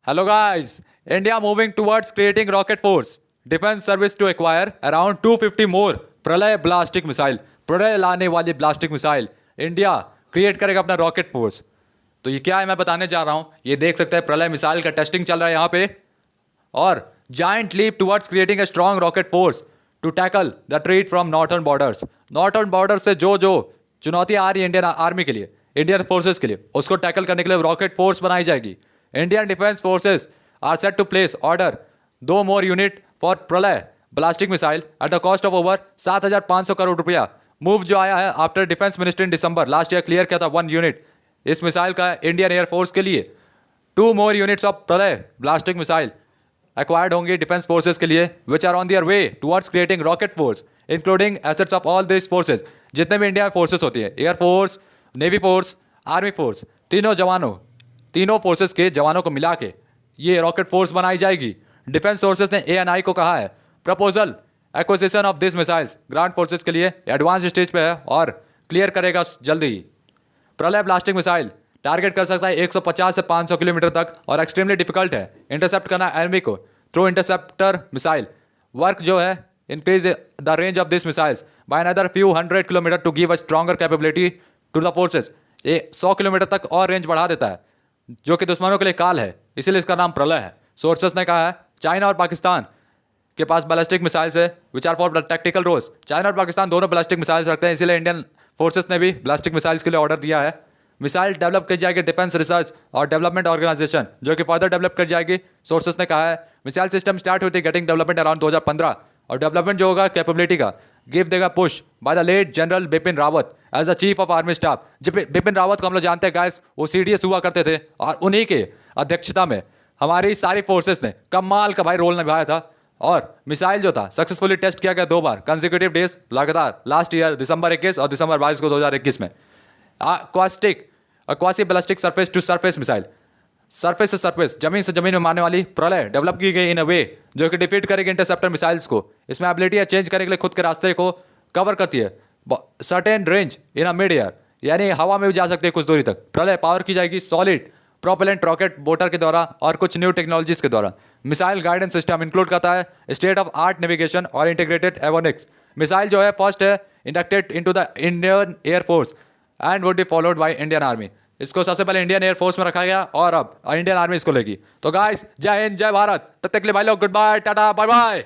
Hello guys, India moving towards creating rocket force. Defense service to acquire around 250 more प्रलय ballistic missile, प्रलय लाने वाली ब्लास्टिक missile. India create करेगा अपना rocket force. तो ये क्या है मैं बताने जा रहा हूँ। ये देख सकते हैं प्रलय मिसाइल का टेस्टिंग चल रहा है यहाँ पे। और giant leap towards creating a strong rocket force to tackle the threat from northern borders. Northern border से जो जो चुनौतियाँ आ रही है इंडियन आर्मी के लिए, इंडियन फोर्सेस के लिए, उसको टैकल करने के लिए रॉकेट फोर्स बनाई जाएगी। Indian defence forces are set to place order 2 more unit for Pralay ballistic missile at the cost of over 7,500 crore रुपया। मूव जो आया है after defence ministry in December last year clear किया था 1 यूनिट इस मिसाइल का इंडियन एयरफोर्स के लिए। 2 more units of Pralay ballistic missile acquired होंगी डिफेंस फोर्सेस के लिए, which are on their way towards creating rocket force including assets of all this forces. जितने भी इंडिया फोर्सेस होती है, air force, navy force, army force, तीनों फोर्सेस के जवानों को मिला के ये रॉकेट फोर्स बनाई जाएगी। डिफेंस फोर्सेस ने एएनआई को कहा है proposal acquisition of this missiles grand forces के लिए एडवांस स्टेज पे है और क्लियर करेगा जल्दी ही। प्रलय ब्लास्टिक मिसाइल टारगेट कर सकता है 150 से 500 किलोमीटर तक और एक्सट्रीमली डिफिकल्ट है इंटरसेप्ट करना एनिमी को थ्रू इंटरसेप्टर मिसाइल। वर्क जो है increase the range of this missiles by another few 100 kilometre to give a stronger capability to the forces. ये 100 किलोमीटर तक और रेंज बढ़ा देता है जो कि दुश्मनों के लिए काल है, इसीलिए इसका नाम प्रलय है। सोर्सेस ने कहा है चाइना और पाकिस्तान के पास बैलिस्टिक मिसाइल्स है which are for tactical roles. China और पाकिस्तान दोनों बैलिस्टिक मिसाइल्स रखते हैं, इसीलिए इंडियन फोर्सेस ने भी बैलिस्टिक मिसाइल्स के लिए ऑर्डर दिया है। मिसाइल डेवलप की जाएगी डिफेंस रिसर्च और डेवलपमेंट ऑर्गेनाइजेशन जो कि फर्दर डेवलप कर जाएगी। सोर्सेस ने कहा है मिसाइल सिस्टम स्टार्ट हुई थी गेटिंग डेवलपमेंट अराउंड 2015 और डेवलपमेंट जो होगा कैपेबिलिटी का गिव देगा push by the late general Bipin Rawat as the chief of army staff. Bipin Rawat को हम लोग जानते हैं गाइस, वो सीडीएस हुआ करते थे और उन्हीं के अध्यक्षता में हमारी सारी फोर्सेस ने कमाल का भाई रोल निभाया था। और मिसाइल जो था सक्सेसफुली टेस्ट किया गया 2 बार कंसेक्यूटिव डेज लगातार, लास्ट ईयर दिसंबर 21 और दिसंबर 22 को 2021 में। Quasi ballistic surface to surface missile, surface से सरफेस जमीन से जमीन में मारने वाली प्रलय डेवलप की गई इन अ वे जो कि डिफीट करेगी इंटरसेप्टर मिसाइल्स को। इसमें एबिलिटी है चेंज करने के लिए खुद के रास्ते को कवर करती है certain range in a mid air, यानी हवा में भी जा सकती है कुछ दूरी तक। प्रलय पावर की जाएगी सॉलिड प्रोपेलेंट रॉकेट मोटर के द्वारा और कुछ न्यू टेक्नोलॉजीज के द्वारा। मिसाइल गाइडेंस सिस्टम इंक्लूड करता है स्टेट ऑफ आर्ट नेविगेशन और इंटीग्रेटेड एवोनिक्स। मिसाइल जो है फर्स्ट है inducted into the Indian air force and would be followed by Indian army. इसको सबसे पहले इंडियन एयरफोर्स में रखा गया और अब इंडियन आर्मी इसको लेगी। तो गाइस जय हिंद जय भारत, तब तक के लिए भाई लोग गुड बाय टाटा बाय बाय।